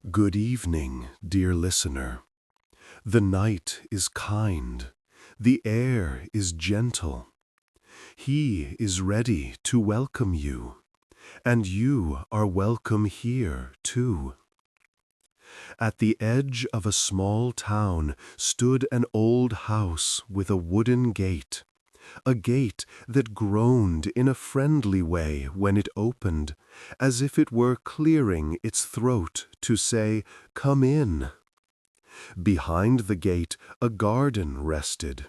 Good evening, dear listener. The night is kind, the air is gentle. He is ready to welcome you, and you are welcome here too. At the edge of a small town stood an old house with a wooden gate, a gate that groaned in a friendly way when it opened, as if it were clearing its throat to say, "Come in." Behind the gate a garden rested.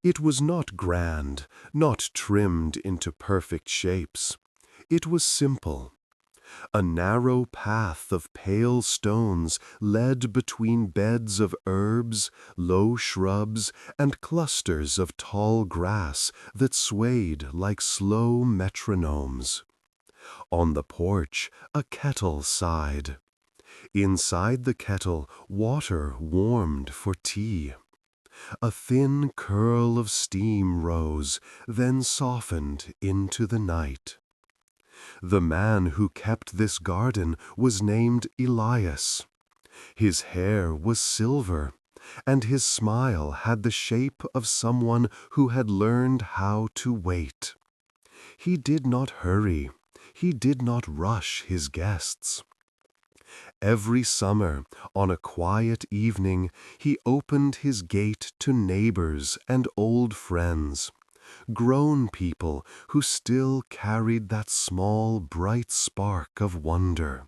It was not grand, not trimmed into perfect shapes. It was simple. A narrow path of pale stones led between beds of herbs, low shrubs, and clusters of tall grass that swayed like slow metronomes. On the porch, a kettle sighed. Inside the kettle, water warmed for tea. A thin curl of steam rose, then softened into the night. The man who kept this garden was named Elias. His hair was silver, and his smile had the shape of someone who had learned how to wait. He did not hurry. He did not rush his guests. Every summer, on a quiet evening, he opened his gate to neighbors and old friends, grown people who still carried that small, bright spark of wonder.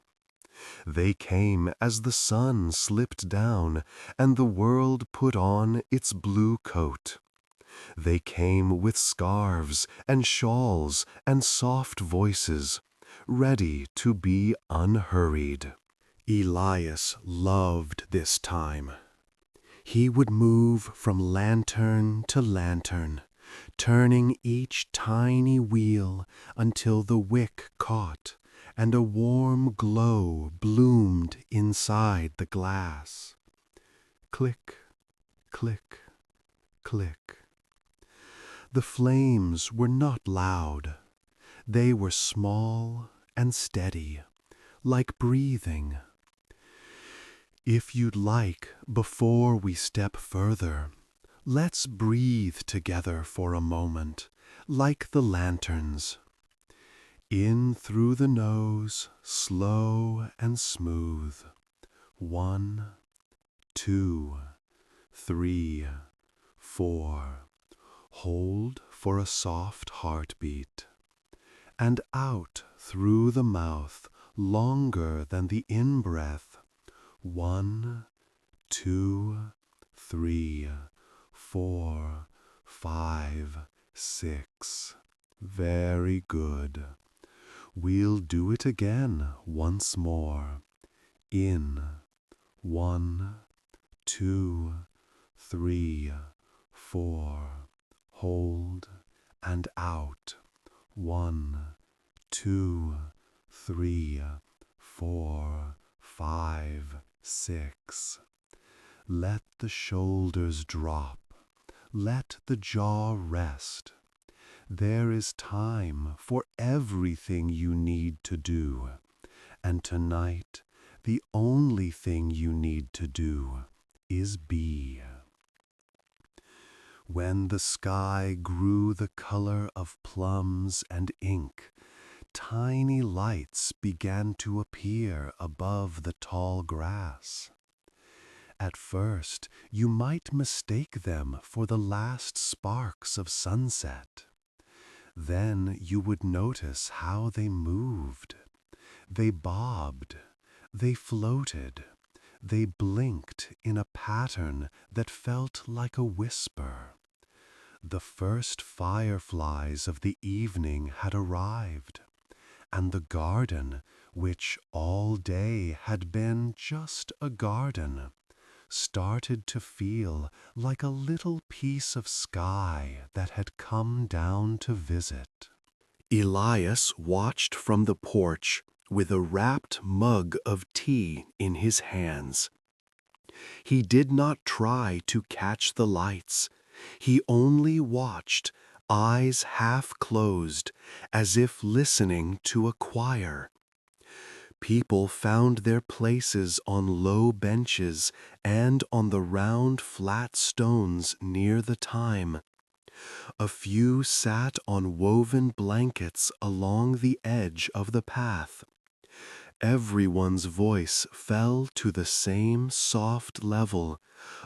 They came as the sun slipped down and the world put on its blue coat. They came with scarves and shawls and soft voices, ready to be unhurried. Elias loved this time. He would move from lantern to lantern, turning each tiny wheel until the wick caught and a warm glow bloomed inside the glass. Click, click, click. The flames were not loud. They were small and steady, like breathing. If you'd like, before we step further, let's breathe together for a moment, like the lanterns. In through the nose, slow and smooth. 1, 2, 3, 4. Hold for a soft heartbeat. And out through the mouth, longer than the in-breath. 1, 2, 3, 4, 5, 6. Very good. We'll do it again once more. In. 1, 2, 3, 4. Hold and out. 1, 2, 3, 4, 5, 6. Let the shoulders drop. Let the jaw rest. There is time for everything you need to do. And tonight, the only thing you need to do is be. When the sky grew the color of plums and ink, tiny lights began to appear above the tall grass. At first, you might mistake them for the last sparks of sunset. Then you would notice how they moved. They bobbed, they floated, they blinked in a pattern that felt like a whisper. The first fireflies of the evening had arrived, and the garden, which all day had been just a garden, started to feel like a little piece of sky that had come down to visit. Elias watched from the porch with a wrapped mug of tea in his hands. He did not try to catch the lights. He only watched, eyes half closed, as if listening to a choir. People found their places on low benches and on the round flat stones near the thyme. A few sat on woven blankets along the edge of the path. Everyone's voice fell to the same soft level,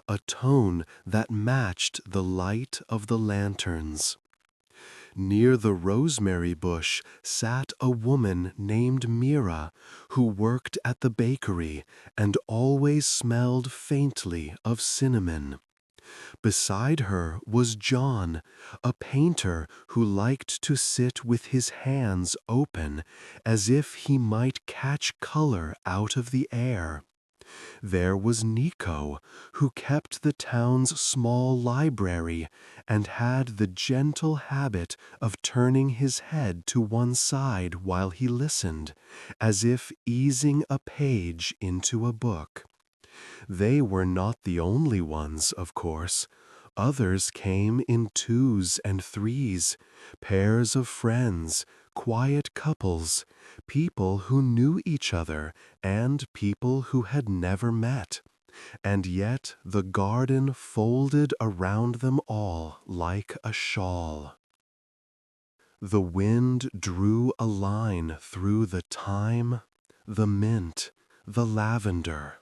a tone that matched the light of the lanterns. Near the rosemary bush sat a woman named Mira, who worked at the bakery and always smelled faintly of cinnamon. Beside her was John, a painter who liked to sit with his hands open as if he might catch color out of the air. There was Nico, who kept the town's small library and had the gentle habit of turning his head to one side while he listened, as if easing a page into a book. They were not the only ones, of course. Others came in twos and threes, pairs of friends, quiet couples, people who knew each other and people who had never met. And yet the garden folded around them all like a shawl. The wind drew a line through the thyme, the mint, the lavender.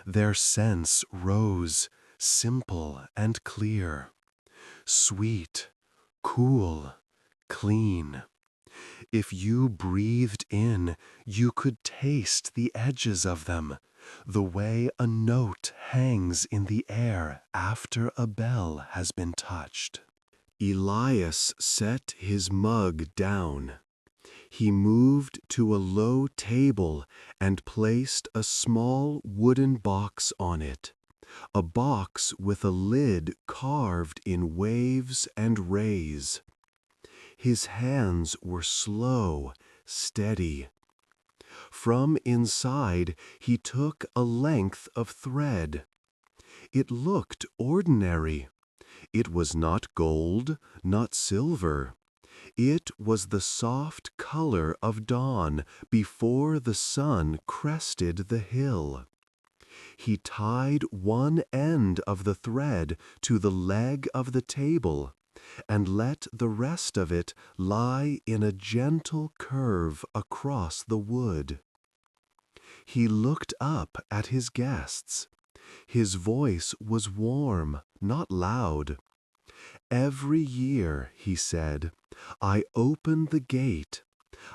Their scents rose, simple and clear, sweet, cool, clean. If you breathed in, you could taste the edges of them, the way a note hangs in the air after a bell has been touched. Elias set his mug down. He moved to a low table and placed a small wooden box on it, a box with a lid carved in waves and rays. His hands were slow, steady. From inside he took a length of thread. It looked ordinary. It was not gold, not silver. It was the soft color of dawn before the sun crested the hill. He tied one end of the thread to the leg of the table and let the rest of it lie in a gentle curve across the wood. He looked up at his guests. His voice was warm, not loud. Every year, he said, I open the gate,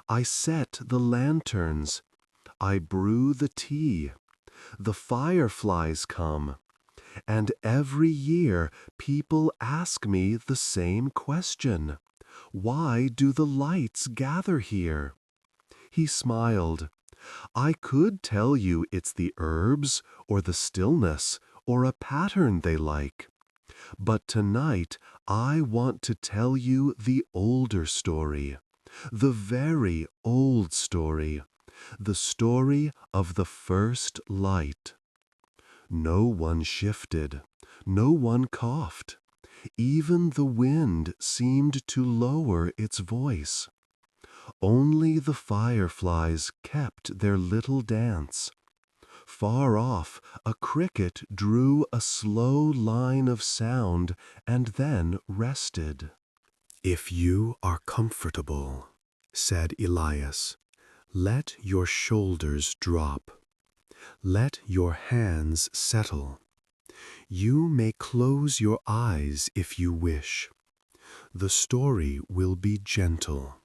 I set the lanterns, I brew the tea, the fireflies come, and every year people ask me the same question. Why do the lights gather here? He smiled. I could tell you it's the herbs or the stillness or a pattern they like. But tonight I want to tell you the older story, the very old story, the story of the first light. No one shifted, no one coughed. Even the wind seemed to lower its voice. Only the fireflies kept their little dance. Far off, a cricket drew a slow line of sound and then rested. If you are comfortable, said Elias, let your shoulders drop. Let your hands settle. You may close your eyes if you wish. The story will be gentle.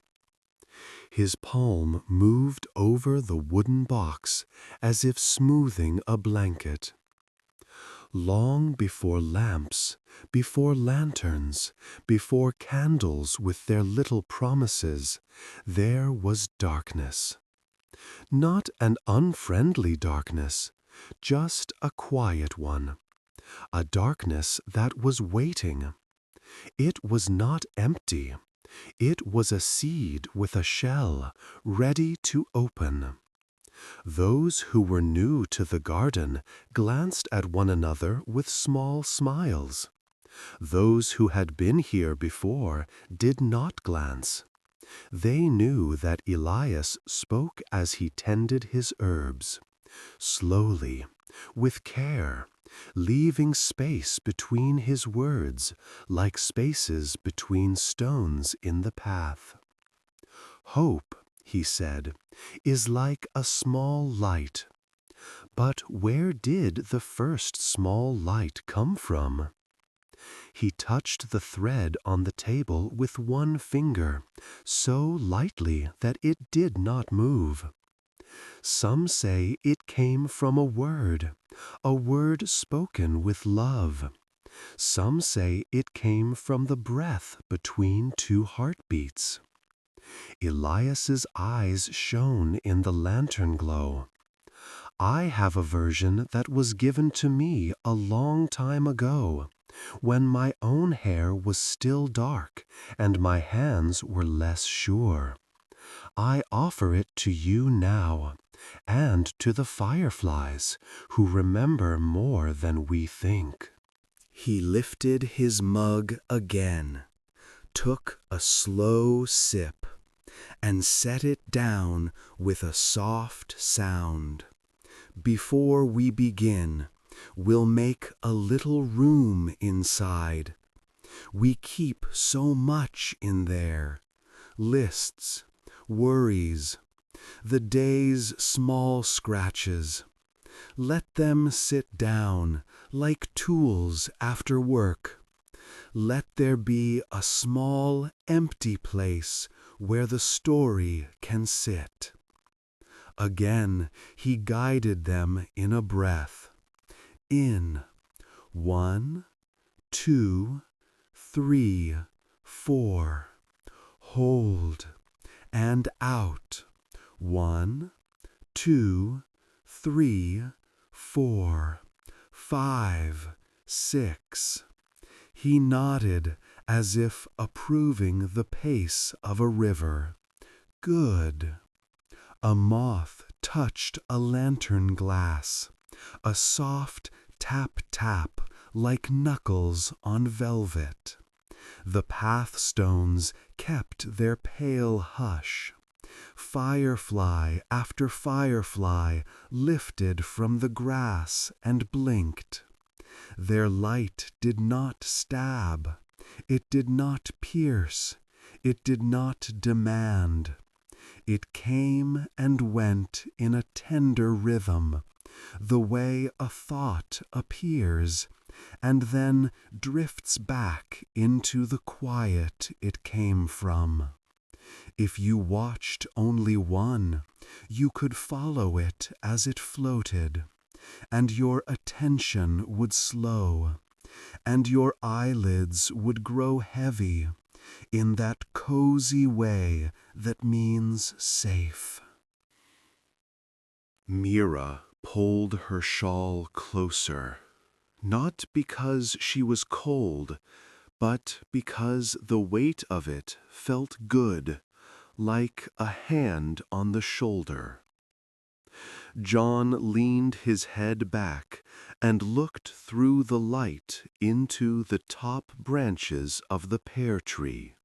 His palm moved over the wooden box as if smoothing a blanket. Long before lamps, before lanterns, before candles with their little promises, there was darkness. Not an unfriendly darkness, just a quiet one. A darkness that was waiting. It was not empty. It was a seed with a shell, ready to open. Those who were new to the garden glanced at one another with small smiles. Those who had been here before did not glance. They knew that Elias spoke as he tended his herbs, slowly, with care, leaving space between his words, like spaces between stones in the path. Hope, he said, is like a small light. But where did the first small light come from? He touched the thread on the table with one finger, so lightly that it did not move. Some say it came from a word spoken with love. Some say it came from the breath between two heartbeats. Elias's eyes shone in the lantern glow. I have a version that was given to me a long time ago, when my own hair was still dark and my hands were less sure. I offer it to you now, and to the fireflies, who remember more than we think. He lifted his mug again, took a slow sip, and set it down with a soft sound. Before we begin, we'll make a little room inside. We keep so much in there. Lists, worries, the day's small scratches. Let them sit down like tools after work. Let there be a small, empty place where the story can sit. Again, he guided them in a breath. In, 1, 2, 3, 4. Hold, and out. 1, 2, 3, 4, 5, 6. He nodded as if approving the pace of a river. Good. A moth touched a lantern glass, a soft tap-tap like knuckles on velvet. The path stones kept their pale hush. Firefly after firefly lifted from the grass and blinked. Their light did not stab, it did not pierce, it did not demand. It came and went in a tender rhythm, the way a thought appears, and then drifts back into the quiet it came from. If you watched only one, you could follow it as it floated, and your attention would slow, and your eyelids would grow heavy, in that cozy way that means safe. Mira pulled her shawl closer, not because she was cold, but because the weight of it felt good, like a hand on the shoulder. John leaned his head back and looked through the light into the top branches of the pear tree.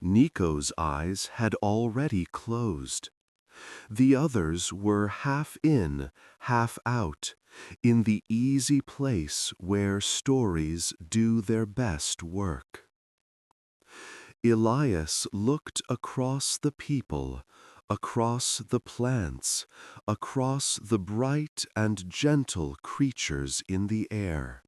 Nico's eyes had already closed. The others were half in, half out, in the easy place where stories do their best work. Elias looked across the people, across the plants, across the bright and gentle creatures in the air.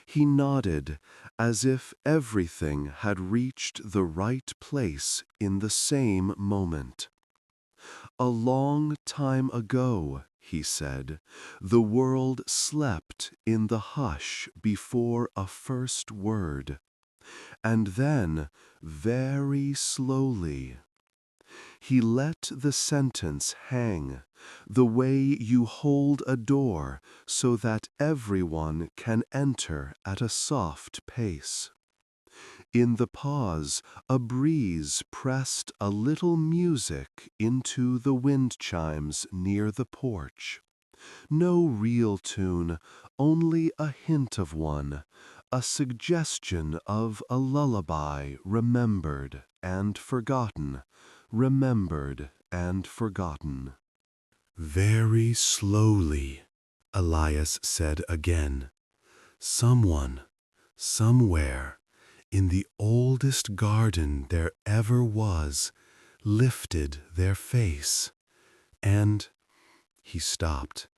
He nodded as if everything had reached the right place in the same moment. A long time ago, he said, the world slept in the hush before a first word. And then, very slowly, he let the sentence hang, the way you hold a door so that everyone can enter at a soft pace. In the pause, a breeze pressed a little music into the wind chimes near the porch. No real tune, only a hint of one, a suggestion of a lullaby remembered. and forgotten, remembered and forgotten. Very slowly, Elias said again, someone, somewhere, in the oldest garden there ever was, lifted their face, and he stopped,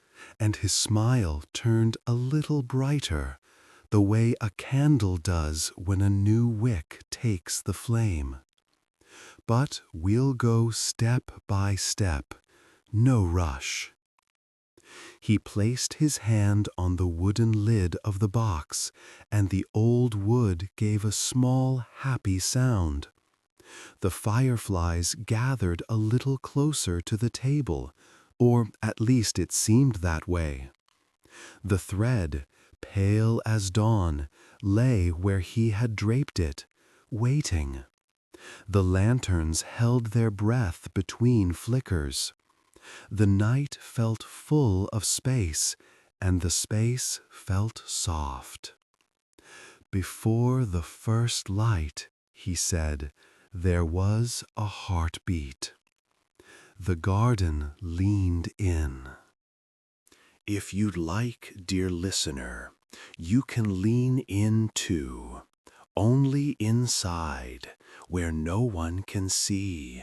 and his smile turned a little brighter, the way a candle does when a new wick takes the flame. But we'll go step by step, no rush. He placed his hand on the wooden lid of the box, and the old wood gave a small, happy sound. The fireflies gathered a little closer to the table, or at least it seemed that way. The thread, pale as dawn, lay where he had draped it, waiting. The lanterns held their breath between flickers. The night felt full of space, and the space felt soft. Before the first light, he said, there was a heartbeat. The garden leaned in. If you'd like, dear listener, you can lean in too, only inside, where no one can see.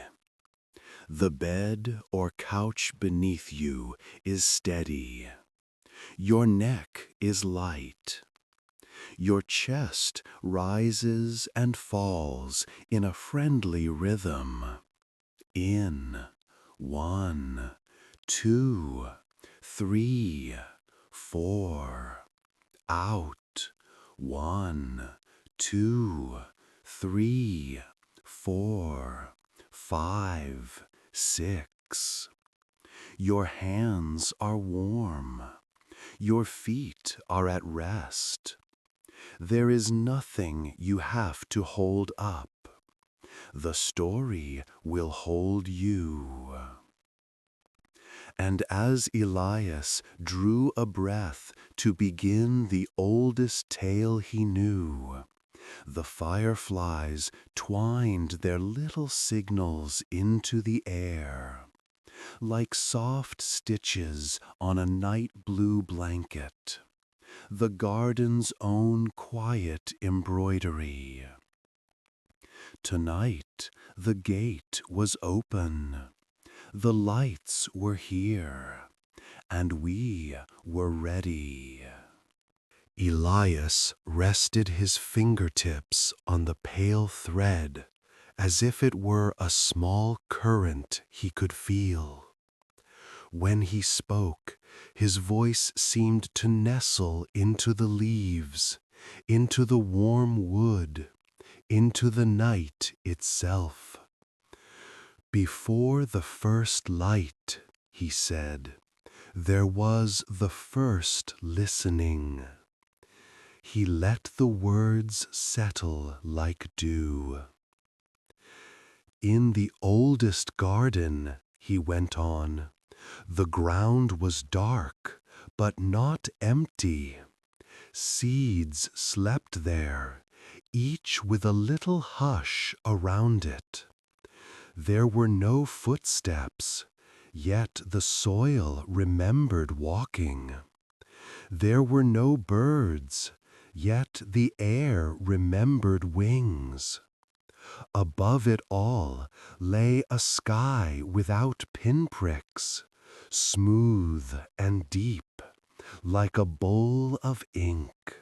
The bed or couch beneath you is steady. Your neck is light. Your chest rises and falls in a friendly rhythm. In, 1, 2, 3, 4. Out, 1, 2, 3, 4, 5, 6. Your hands are warm. Your feet are at rest. There is nothing you have to hold up. The story will hold you. And as Elias drew a breath to begin the oldest tale he knew, the fireflies twined their little signals into the air, like soft stitches on a night blue blanket, the garden's own quiet embroidery. Tonight the gate was open, the lights were here, and we were ready. Elias rested his fingertips on the pale thread, as if it were a small current he could feel. When he spoke, his voice seemed to nestle into the leaves, into the warm wood, into the night itself. Before the first light, he said, there was the first listening. He let the words settle like dew. In the oldest garden, he went on, the ground was dark, but not empty. Seeds slept there, each with a little hush around it. There were no footsteps, yet the soil remembered walking. There were no birds, yet the air remembered wings. Above it all lay a sky without pinpricks, smooth and deep, like a bowl of ink.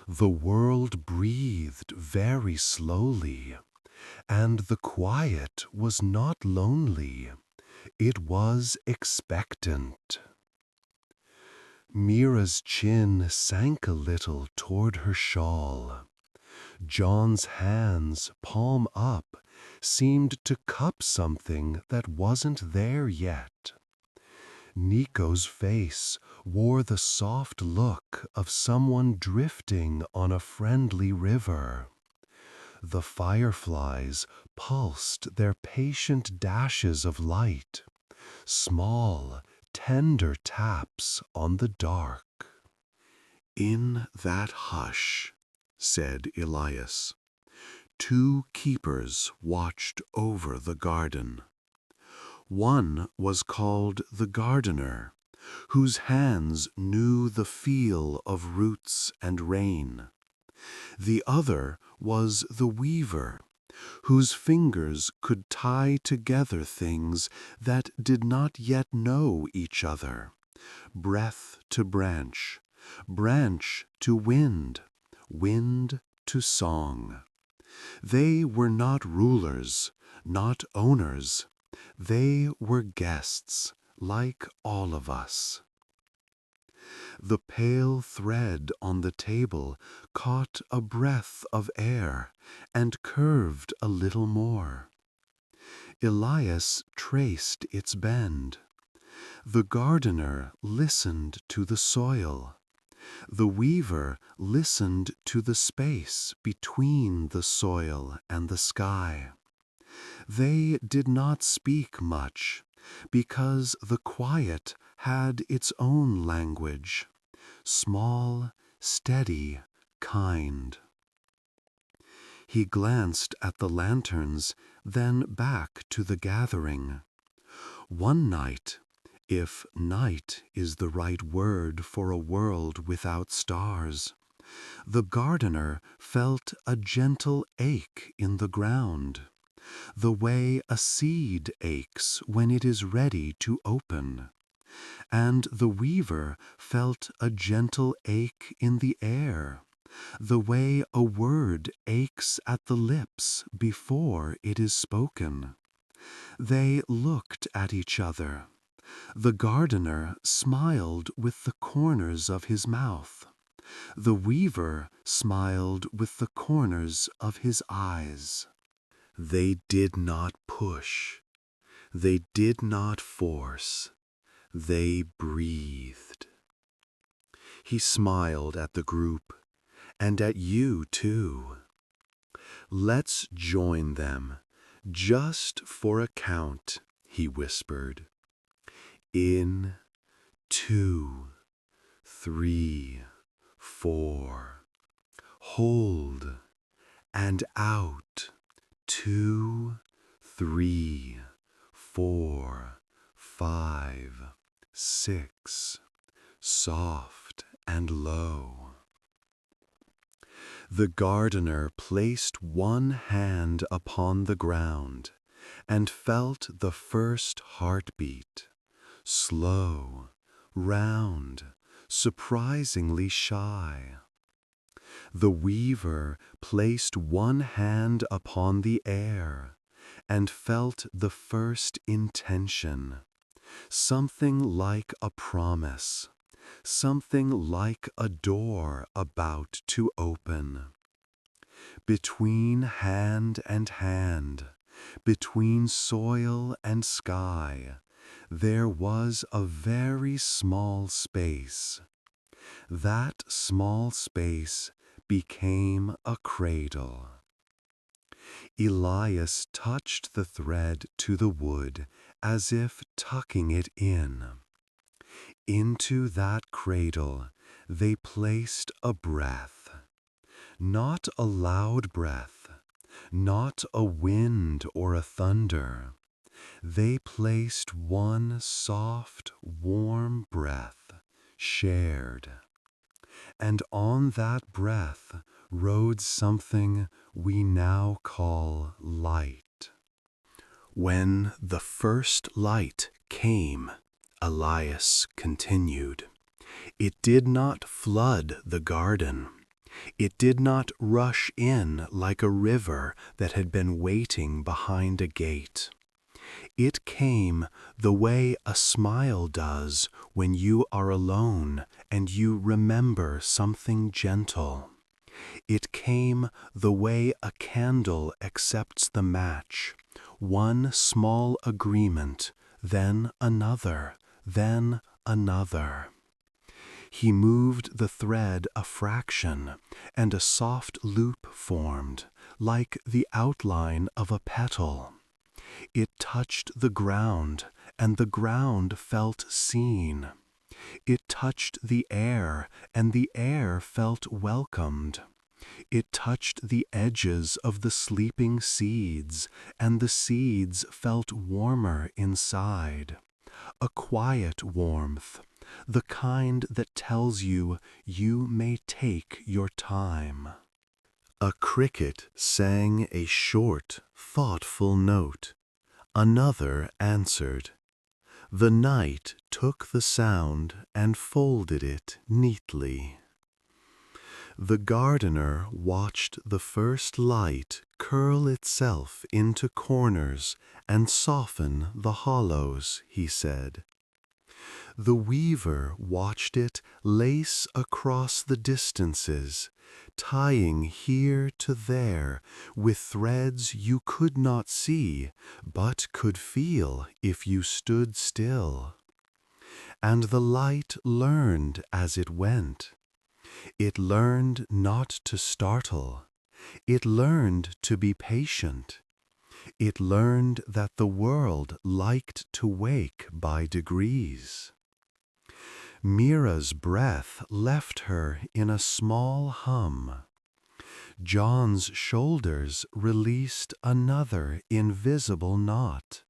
The world breathed very slowly, and the quiet was not lonely, it was expectant. Mira's chin sank a little toward her shawl. John's hands, palm up, seemed to cup something that wasn't there yet. Nico's face wore the soft look of someone drifting on a friendly river. The fireflies pulsed their patient dashes of light, small, tender taps on the dark. In that hush, said Elias, 2 keepers watched over the garden. One was called the gardener, whose hands knew the feel of roots and rain. The other was the weaver, whose fingers could tie together things that did not yet know each other, breath to branch, branch to wind, wind to song. They were not rulers, not owners. They were guests, like all of us. The pale thread on the table caught a breath of air and curved a little more. Elias traced its bend. The gardener listened to the soil. The weaver listened to the space between the soil and the sky. They did not speak much, because the quiet had its own language, small, steady, kind. He glanced at the lanterns, then back to the gathering. One night, if night is the right word for a world without stars, the gardener felt a gentle ache in the ground, the way a seed aches when it is ready to open. And the weaver felt a gentle ache in the air, the way a word aches at the lips before it is spoken. They looked at each other. The gardener smiled with the corners of his mouth. The weaver smiled with the corners of his eyes. They did not push. They did not force. They breathed. He smiled at the group, and at you too. Let's join them, just for a count, he whispered. In, 2, 3, 4. Hold, and out. 2, 3, 4, 5, 6. Soft and low. The gardener placed one hand upon the ground and felt the first heartbeat, slow, round, surprisingly shy. The weaver placed one hand upon the air and felt the first intention, something like a promise, something like a door about to open. Between hand and hand, between soil and sky, there was a very small space. That small space became a cradle. Elias touched the thread to the wood as if tucking it in. Into that cradle they placed a breath, not a loud breath, not a wind or a thunder. They placed one soft, warm breath, shared. And on that breath rode something we now call light. When the first light came, Elias continued, it did not flood the garden. It did not rush in like a river that had been waiting behind a gate. It came the way a smile does when you are alone and you remember something gentle. It came the way a candle accepts the match, one small agreement, then another, then another. He moved the thread a fraction, and a soft loop formed, like the outline of a petal. It touched the ground, and the ground felt seen. It touched the air, and the air felt welcomed. It touched the edges of the sleeping seeds, and the seeds felt warmer inside. A quiet warmth, the kind that tells you you may take your time. A cricket sang a short, thoughtful note. Another answered. The night took the sound and folded it neatly. The gardener watched the first light curl itself into corners and soften the hollows, he said. The weaver watched it lace across the distances, tying here to there with threads you could not see but could feel if you stood still. And the light learned as it went. It learned not to startle. It learned to be patient. It learned that the world liked to wake by degrees. Mira's breath left her in a small hum. John's shoulders released another invisible knot.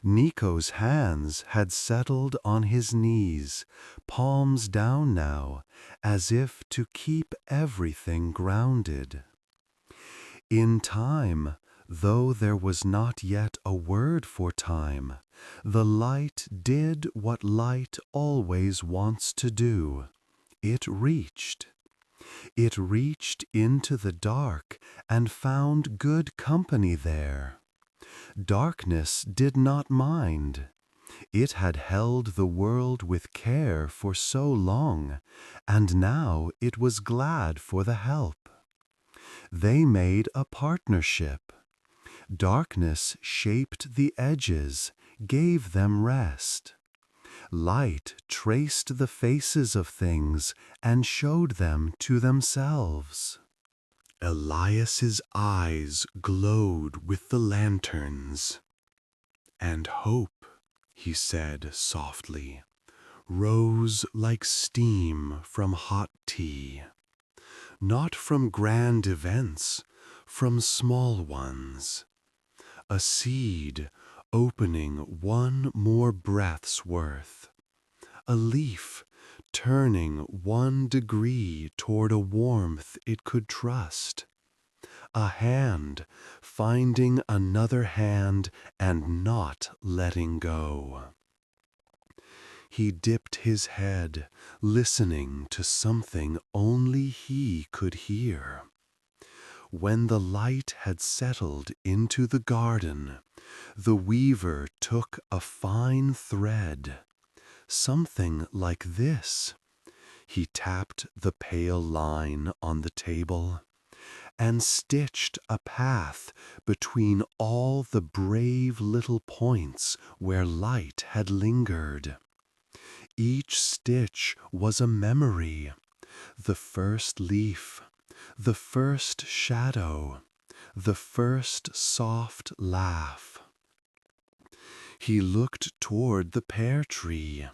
Nico's hands had settled on his knees, palms down now, as if to keep everything grounded. In time, though there was not yet a word for time, the light did what light always wants to do. It reached. It reached into the dark and found good company there. Darkness did not mind. It had held the world with care for so long, and now it was glad for the help. They made a partnership. Darkness shaped the edges, gave them rest. Light traced the faces of things and showed them to themselves. Elias's eyes glowed with the lanterns. And hope, he said softly, rose like steam from hot tea. Not from grand events, from small ones. A seed opening one more breath's worth. A leaf turning 1 degree toward a warmth it could trust. A hand finding another hand and not letting go. He dipped his head, listening to something only he could hear. When the light had settled into the garden, the weaver took a fine thread. Something like this. He tapped the pale line on the table and stitched a path between all the brave little points where light had lingered. Each stitch was a memory, the first leaf, the first shadow, the first soft laugh. He looked toward the pear tree,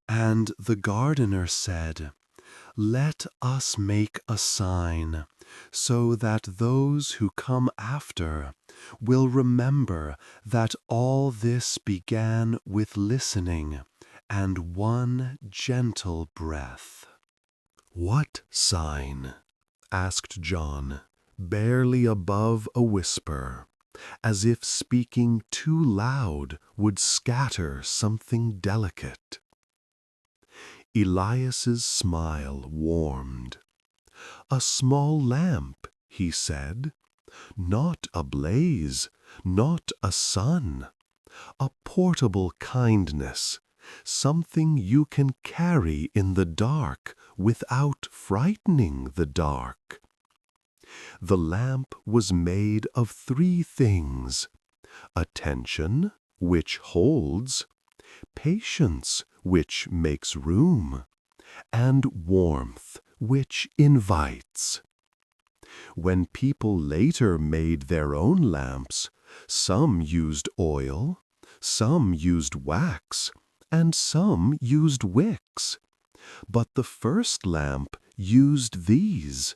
and the gardener said, "Let us make a sign, so that those who come after will remember that all this began with listening and one gentle breath." "What sign?" asked John, barely above a whisper, as if speaking too loud would scatter something delicate. Elias's smile warmed. "A small lamp," he said, "not a blaze, not a sun. A portable kindness, something you can carry in the dark without frightening the dark." The lamp was made of 3 things: attention, which holds; patience, which makes room; and warmth, which invites. When people later made their own lamps, some used oil, some used wax, and some used wicks. But the first lamp used these,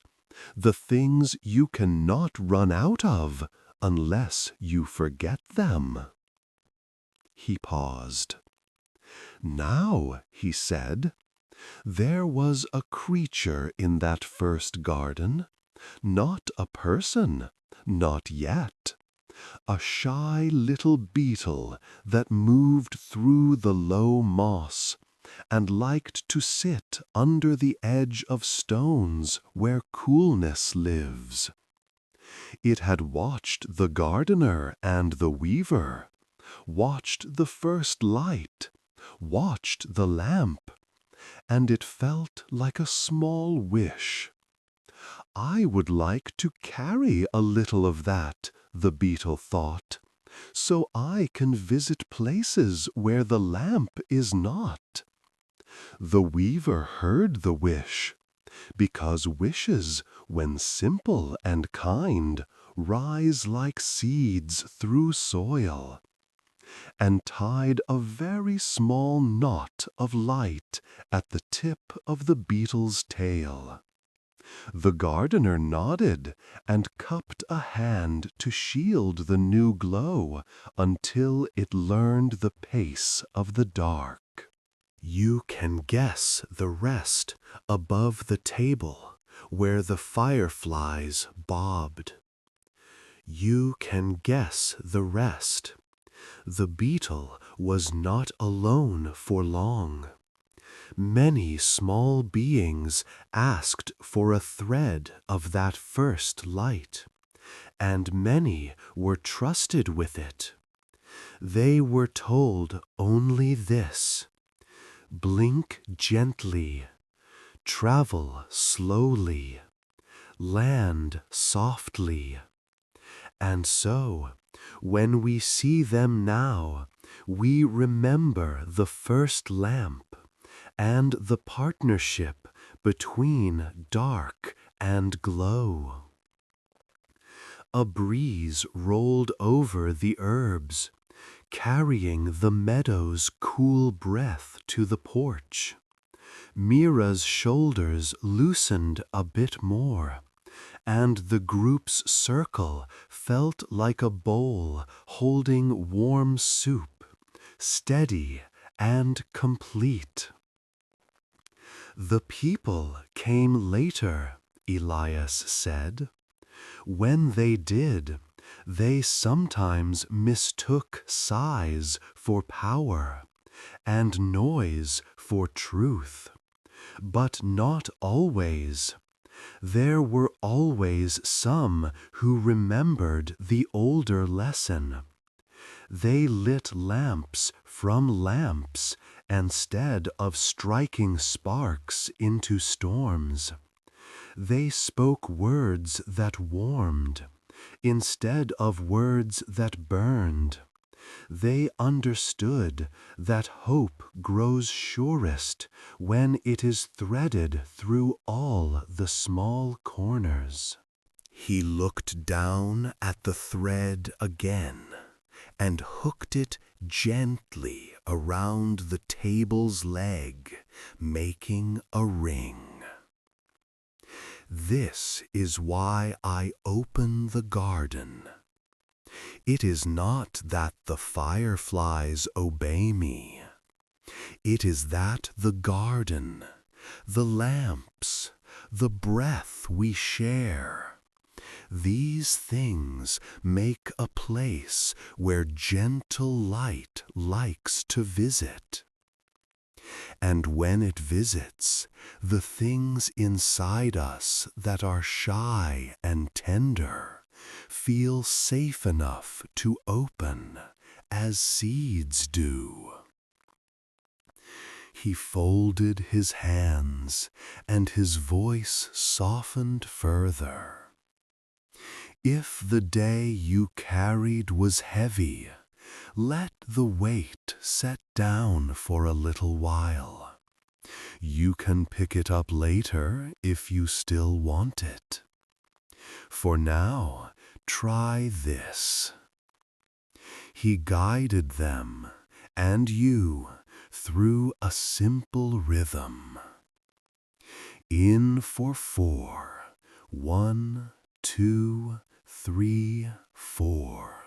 the things you cannot run out of unless you forget them." He paused. "Now," he said, "there was a creature in that first garden, not a person, not yet. A shy little beetle that moved through the low moss and liked to sit under the edge of stones where coolness lives. It had watched the gardener and the weaver, watched the first light, watched the lamp, and it felt like a small wish. 'I would like to carry a little of that,' the beetle thought, 'so I can visit places where the lamp is not.' The weaver heard the wish, because wishes, when simple and kind, rise like seeds through soil, and tied a very small knot of light at the tip of the beetle's tail. The gardener nodded and cupped a hand to shield the new glow until it learned the pace of the dark. You can guess the rest above the table where the fireflies bobbed. You can guess the rest. The beetle was not alone for long. Many small beings asked for a thread of that first light, and many were trusted with it. They were told only this: blink gently, travel slowly, land softly. And so, when we see them now, we remember the first lamp and the partnership between dark and glow. A breeze rolled over the herbs, carrying the meadow's cool breath to the porch. Mira's shoulders loosened a bit more, and the group's circle felt like a bowl holding warm soup, steady and complete. The people came later, Elias said. When they did, they sometimes mistook size for power and noise for truth, but not always. There were always some who remembered the older lesson. They lit lamps from lamps instead of striking sparks into storms. They spoke words that warmed instead of words that burned. They understood that hope grows surest when it is threaded through all the small corners. He looked down at the thread again and hooked it gently around the table's leg, making a ring. This is why I open the garden. It is not that the fireflies obey me. It is that the garden, the lamps, the breath we share, these things make a place where gentle light likes to visit. And when it visits, the things inside us that are shy and tender feel safe enough to open as seeds do. He folded his hands and his voice softened further. If the day you carried was heavy, let the weight set down for a little while. You can pick it up later if you still want it. For now, try this. He guided them and you through a simple rhythm. In for 4, 1, 2, 3, 4.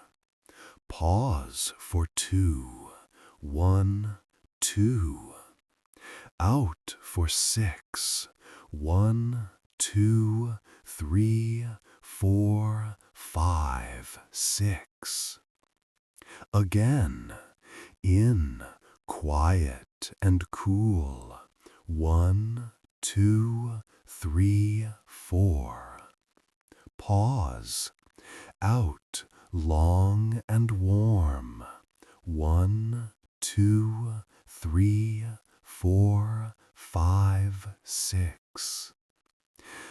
Pause for 2. 1, 2. Out for 6. 1, 2, 3, 4, 5, 6. Again. In, quiet and cool. 1, 2, 3, 4. Pause. Out, long and warm. 1, 2, 3, 4, 5, 6.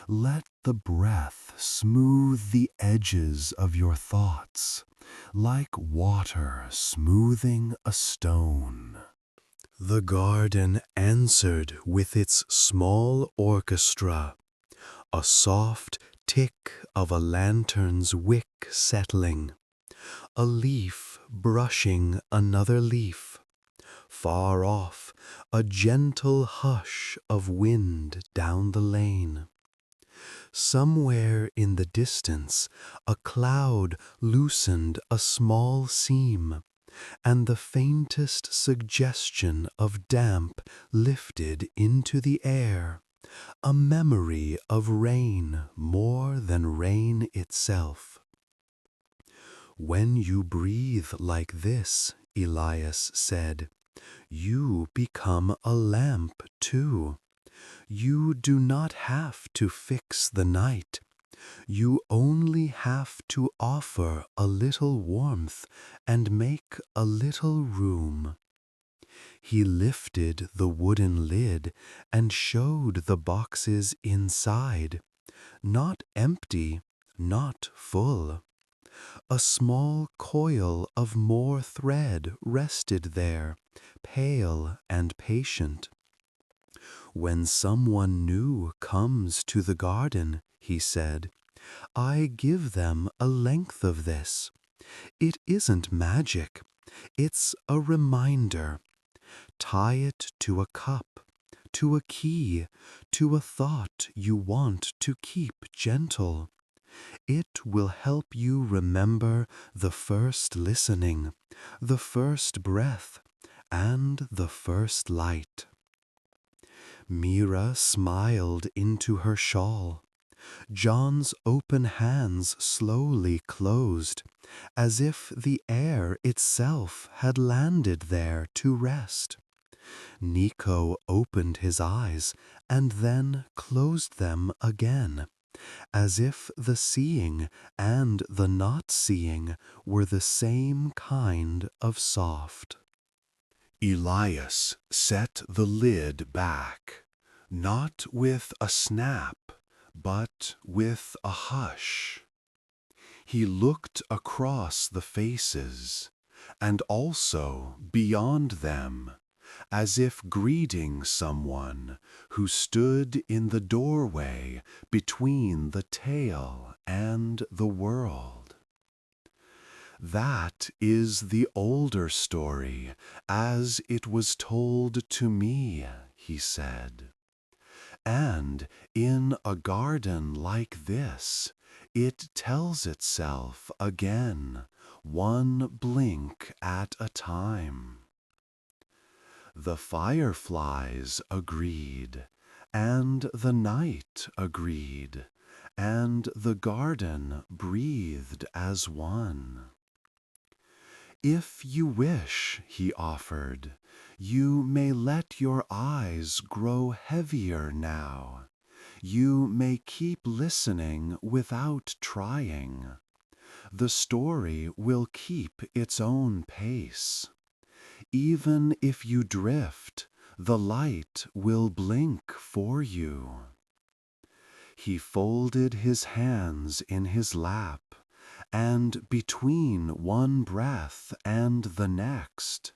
Let the breath smooth the edges of your thoughts, like water smoothing a stone. The garden answered with its small orchestra, a soft tick of a lantern's wick settling, a leaf brushing another leaf. Far off, a gentle hush of wind down the lane. Somewhere in the distance, a cloud loosened a small seam, and the faintest suggestion of damp lifted into the air, a memory of rain more than rain itself. When you breathe like this, Elias said, you become a lamp too. You do not have to fix the night. You only have to offer a little warmth and make a little room. He lifted the wooden lid and showed the boxes inside, not empty, not full. A small coil of more thread rested there, pale and patient. When someone new comes to the garden, he said, I give them a length of this. It isn't magic. It's a reminder. Tie it to a cup, to a key, to a thought you want to keep gentle. It will help you remember the first listening, the first breath, and the first light. Mira smiled into her shawl. John's open hands slowly closed, as if the air itself had landed there to rest. Nico opened his eyes and then closed them again, as if the seeing and the not seeing were the same kind of soft. Elias set the lid back, not with a snap, but with a hush. He looked across the faces, and also beyond them, as if greeting someone who stood in the doorway between the tale and the world. That is the older story as it was told to me, he said. And in a garden like this, it tells itself again, one blink at a time. The fireflies agreed, and the night agreed, and the garden breathed as one. If you wish, he offered, you may let your eyes grow heavier now. You may keep listening without trying. The story will keep its own pace. Even if you drift, the light will blink for you. He folded his hands in his lap, and between one breath and the next,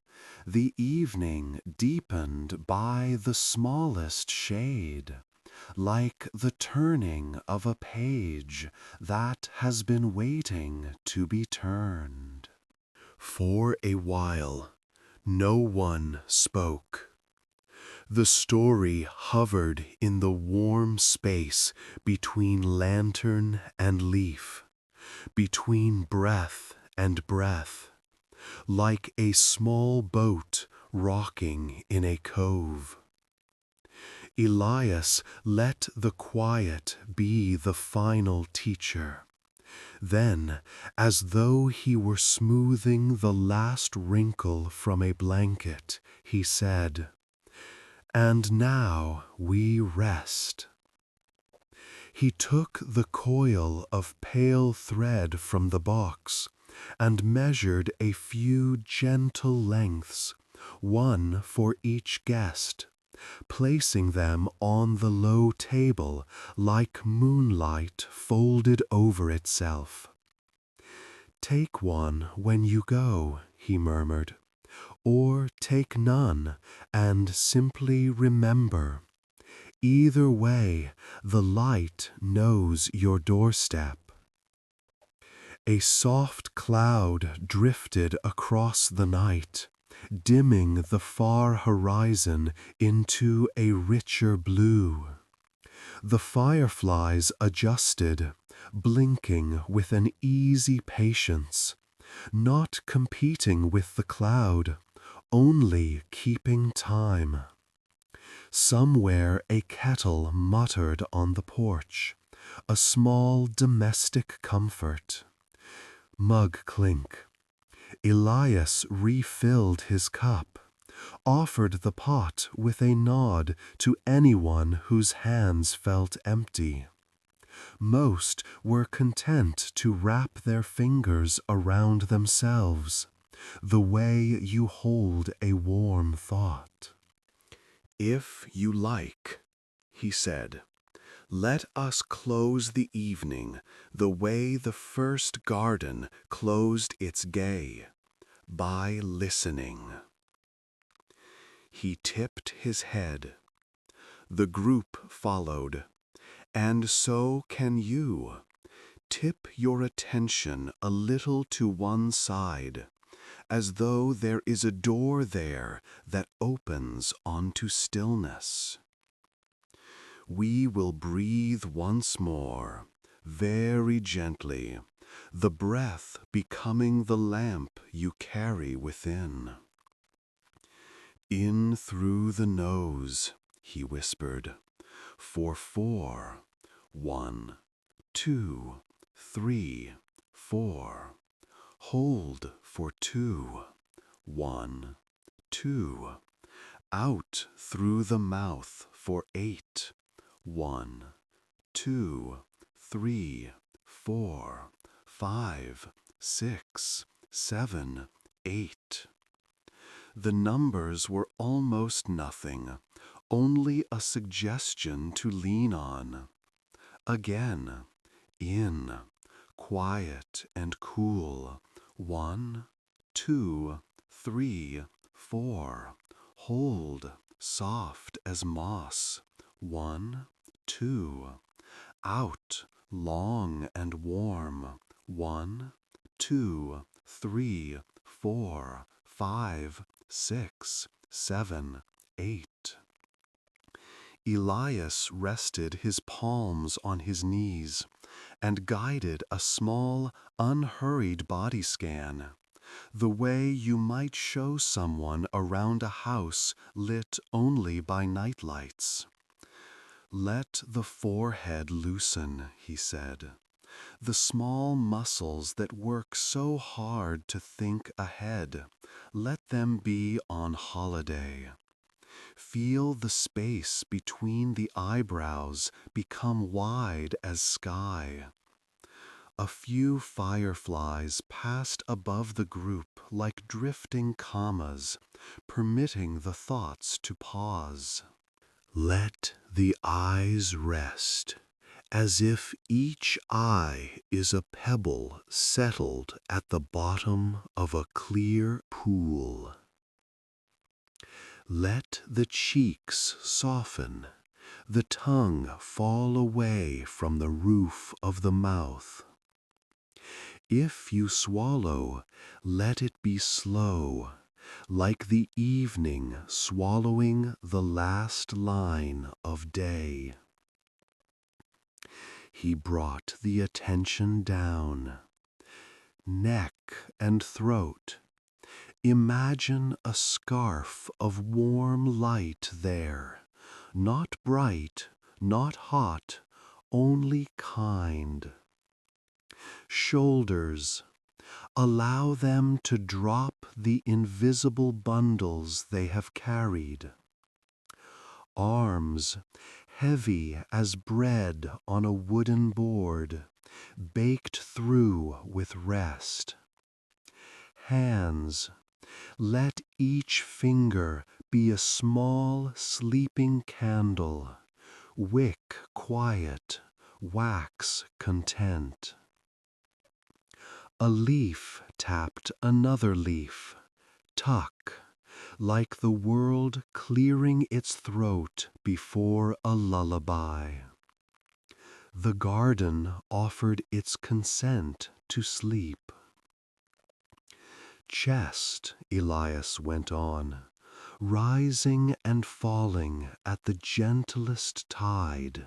the evening deepened by the smallest shade, like the turning of a page that has been waiting to be turned. For a while, no one spoke. The story hovered in the warm space between lantern and leaf, between breath and breath, like a small boat rocking in a cove. Elias let the quiet be the final teacher. Then, as though he were smoothing the last wrinkle from a blanket, he said, "And now we rest." He took the coil of pale thread from the box and measured a few gentle lengths, one for each guest, placing them on the low table like moonlight folded over itself. "Take one when you go," he murmured, "or take none and simply remember. Either way, the light knows your doorstep." A soft cloud drifted across the night, dimming the far horizon into a richer blue. The fireflies adjusted, blinking with an easy patience, not competing with the cloud, only keeping time. Somewhere a kettle muttered on the porch, a small domestic comfort. Mug clink. Elias refilled his cup, offered the pot with a nod to anyone whose hands felt empty. Most were content to wrap their fingers around themselves, the way you hold a warm thought. "If you like," he said, "let us close the evening the way the first garden closed its gay, by listening." He tipped his head. The group followed, and so can you. Tip your attention a little to one side, as though there is a door there that opens onto stillness. We will breathe once more, very gently, the breath becoming the lamp you carry within. "In through the nose," he whispered, "for 4. 1, 2, 3, 4. Hold for 2. 1, 2. Out through the mouth for 8. 1, 2, 3, 4, 5, 6, 7, 8. The numbers were almost nothing, only a suggestion to lean on. Again, in, quiet and cool. 1, 2, 3, 4. Hold, soft as moss. 1, 2. Out, long and warm. 1, 2, 3, 4, 5, 6, 7, 8. Elias rested his palms on his knees and guided a small, unhurried body scan, the way you might show someone around a house lit only by nightlights. "Let the forehead loosen," he said. "The small muscles that work so hard to think ahead, let them be on holiday. Feel the space between the eyebrows become wide as sky." A few fireflies passed above the group like drifting commas, permitting the thoughts to pause. Let the eyes rest, as if each eye is a pebble settled at the bottom of a clear pool. Let the cheeks soften, the tongue fall away from the roof of the mouth. If you swallow, let it be slow, like the evening swallowing the last line of day. He brought the attention down, neck and throat. Imagine a scarf of warm light there, not bright, not hot, only kind. Shoulders, allow them to drop the invisible bundles they have carried. Arms, heavy as bread on a wooden board, baked through with rest. Hands, let each finger be a small sleeping candle, wick quiet, wax content. A leaf tapped another leaf, tuck, like the world clearing its throat before a lullaby. The garden offered its consent to sleep. Chest, Elias went on, rising and falling at the gentlest tide.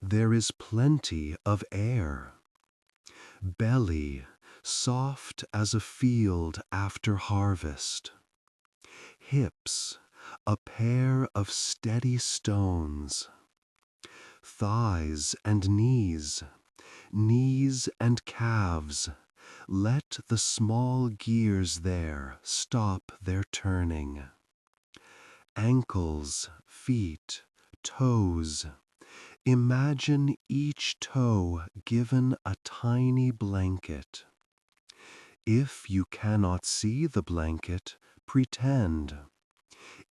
There is plenty of air. Belly, soft as a field after harvest. Hips, a pair of steady stones. Thighs and knees, knees and calves, let the small gears there stop their turning. Ankles, feet, toes. Imagine each toe given a tiny blanket. If you cannot see the blanket, pretend.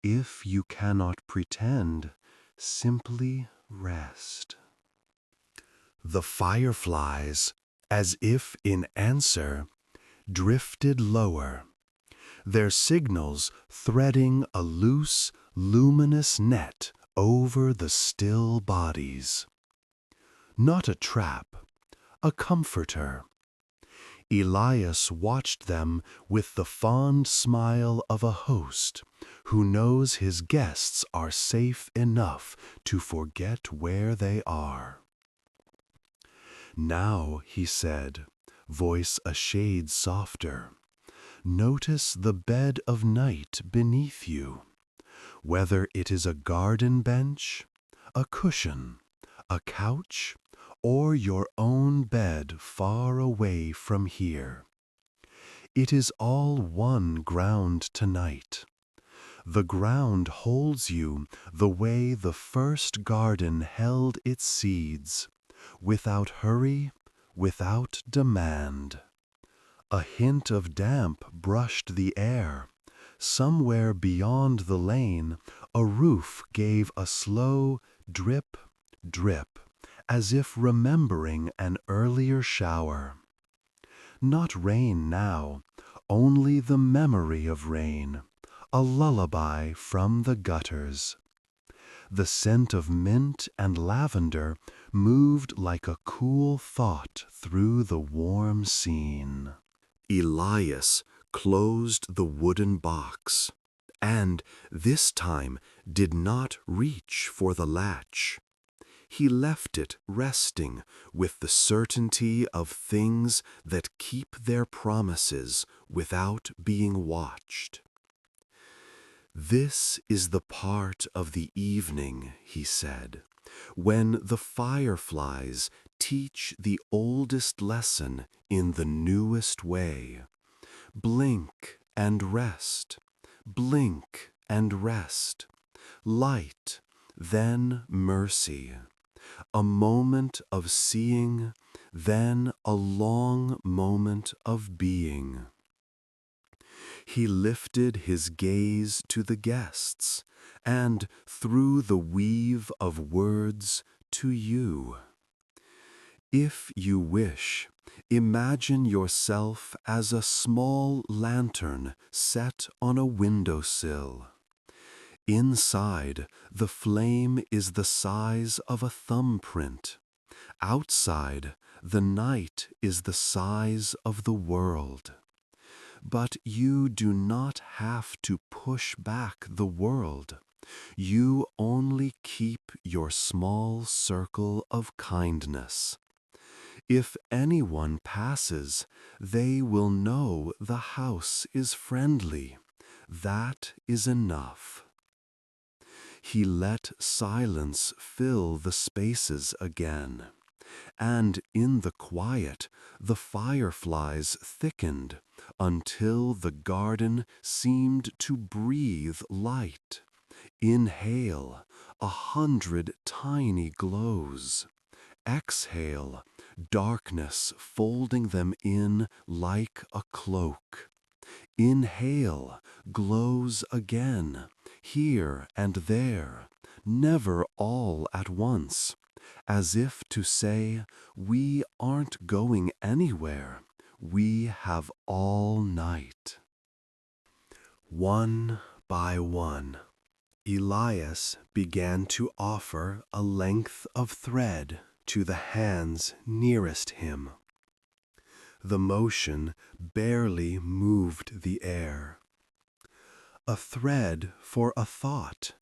If you cannot pretend, simply rest. The fireflies, as if in answer, drifted lower, their signals threading a loose, luminous net over the still bodies. Not a trap, a comforter. Elias watched them with the fond smile of a host who knows his guests are safe enough to forget where they are. Now, he said, voice a shade softer, notice the bed of night beneath you, whether it is a garden bench, a cushion, a couch, or your own bed far away from here. It is all one ground tonight. The ground holds you the way the first garden held its seeds, without hurry, without demand. A hint of damp brushed the air. Somewhere beyond the lane, a roof gave a slow drip, drip, as if remembering an earlier shower. Not rain now, only the memory of rain, a lullaby from the gutters. The scent of mint and lavender moved like a cool thought through the warm scene. Elias closed the wooden box, and this time did not reach for the latch. He left it resting with the certainty of things that keep their promises without being watched. This is the part of the evening, he said, when the fireflies teach the oldest lesson in the newest way. Blink and rest, blink and rest. Light, then mercy. A moment of seeing, then a long moment of being. He lifted his gaze to the guests, and through the weave of words to you. If you wish, imagine yourself as a small lantern set on a windowsill. Inside, the flame is the size of a thumbprint. Outside, the night is the size of the world. But you do not have to push back the world. You only keep your small circle of kindness. If anyone passes, they will know the house is friendly. That is enough. He let silence fill the spaces again, and in the quiet the fireflies thickened until the garden seemed to breathe light. Inhale 100 tiny glows. Exhale darkness folding them in like a cloak. Inhale glows again, here and there, never all at once, as if to say, we aren't going anywhere, we have all night. One by one, Elias began to offer a length of thread to the hands nearest him. The motion barely moved the air. A thread for a thought,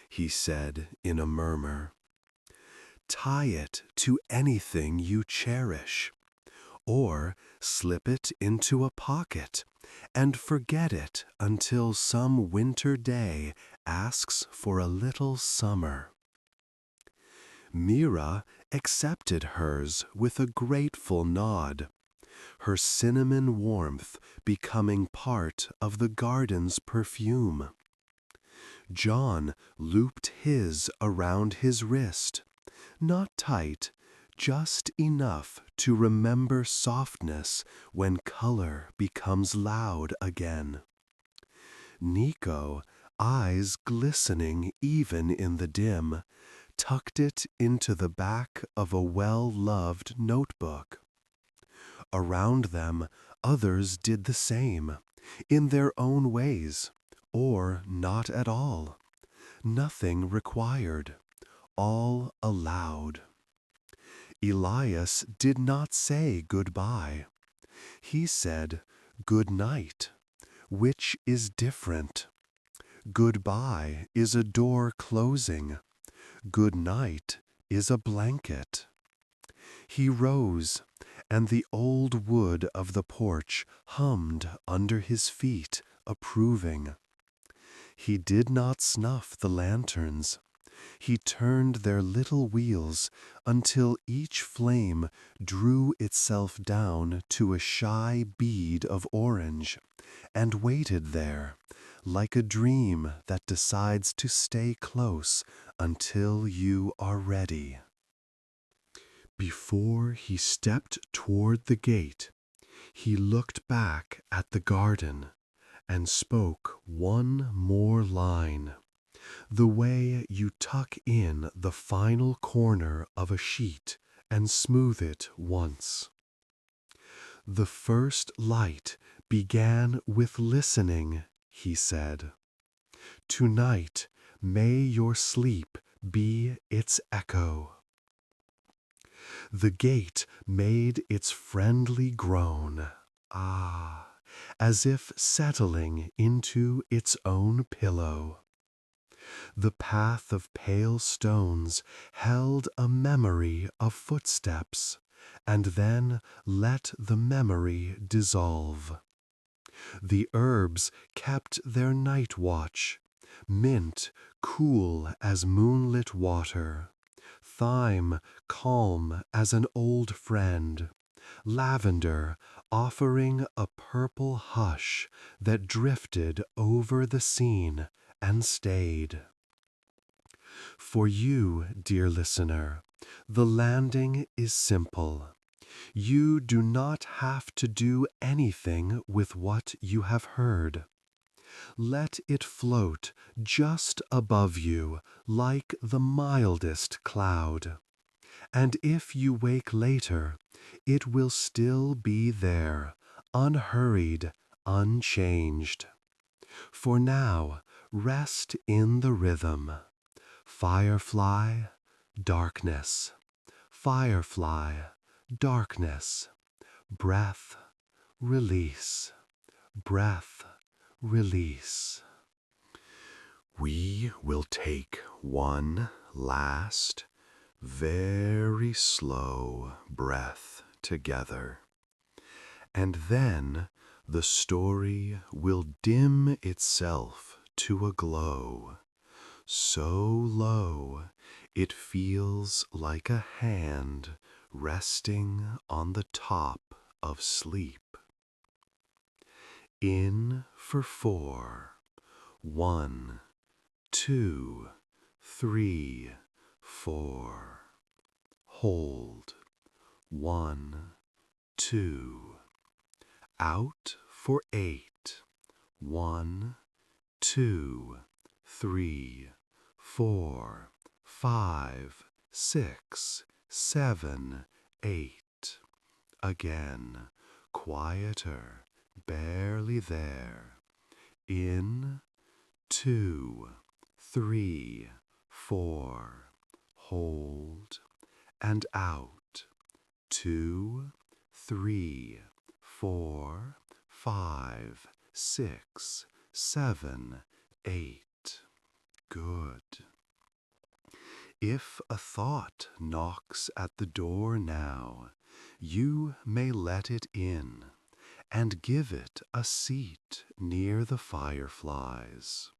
he said in a murmur. Tie it to anything you cherish, or slip it into a pocket and forget it until some winter day asks for a little summer. Mira accepted hers with a grateful nod, her cinnamon warmth becoming part of the garden's perfume. John looped his around his wrist, not tight, just enough to remember softness when color becomes loud again. Nico, eyes glistening even in the dim, tucked it into the back of a well-loved notebook. Around them, others did the same, in their own ways, or not at all. Nothing required, all allowed. Elias did not say goodbye. He said good night, which is different. Goodbye is a door closing. Good night is a blanket. He rose, and the old wood of the porch hummed under his feet, approving. He did not snuff the lanterns. He turned their little wheels until each flame drew itself down to a shy bead of orange, and waited there, like a dream that decides to stay close until you are ready. Before he stepped toward the gate, he looked back at the garden and spoke one more line, the way you tuck in the final corner of a sheet and smooth it once. The first light began with listening, he said. Tonight may your sleep be its echo. The gate made its friendly groan, as if settling into its own pillow. The path of pale stones held a memory of footsteps, and then let the memory dissolve. The herbs kept their night watch, mint cool as moonlit water, thyme calm as an old friend, lavender offering a purple hush that drifted over the scene and stayed. For you, dear listener, the landing is simple. You do not have to do anything with what you have heard. Let it float just above you like the mildest cloud. And if you wake later, it will still be there, unhurried, unchanged. For now, rest in the rhythm. Firefly, darkness. Firefly, darkness. Breath, release. breath, release. We will take one last, very slow breath together. And then the story will dim itself to a glow, so low it feels like a hand resting on the top of sleep. In for 4. 1, 2, 3, 4. Hold. 1, 2. Out for 8. 1, 2, 3, 4, 5, 6, 7, 8. Again, quieter, barely there. In, 2, 3, 4. Hold and out. 2, 3, 4, 5, 6, 7, 8. Good. If a thought knocks at the door now, you may let it in and give it a seat near the fireflies.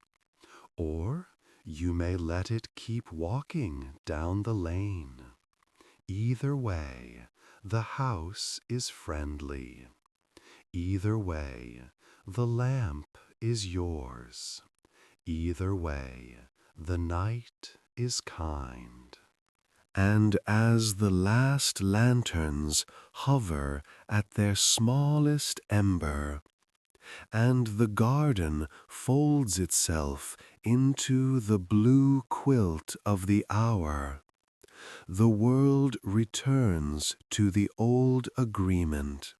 Or you may let it keep walking down the lane. Either way, the house is friendly. Either way, the lamp is yours. Either way, the night is kind. And as the last lanterns hover at their smallest ember, and the garden folds itself into the blue quilt of the hour, the world returns to the old agreement.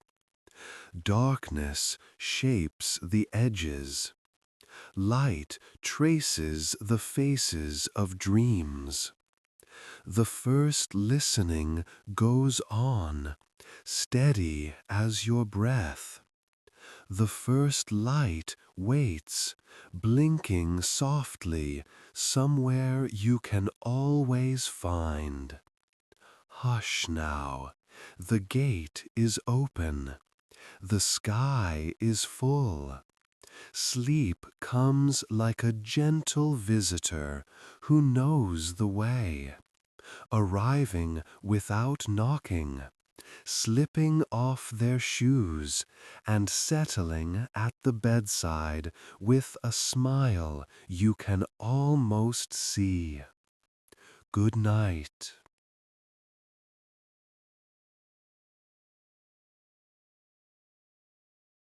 Darkness shapes the edges. Light traces the faces of dreams. The first listening goes on, steady as your breath. The first light waits, blinking softly, somewhere you can always find. Hush now, the gate is open. The sky is full. Sleep comes like a gentle visitor who knows the way, arriving without knocking, slipping off their shoes and settling at the bedside with a smile you can almost see. Good night.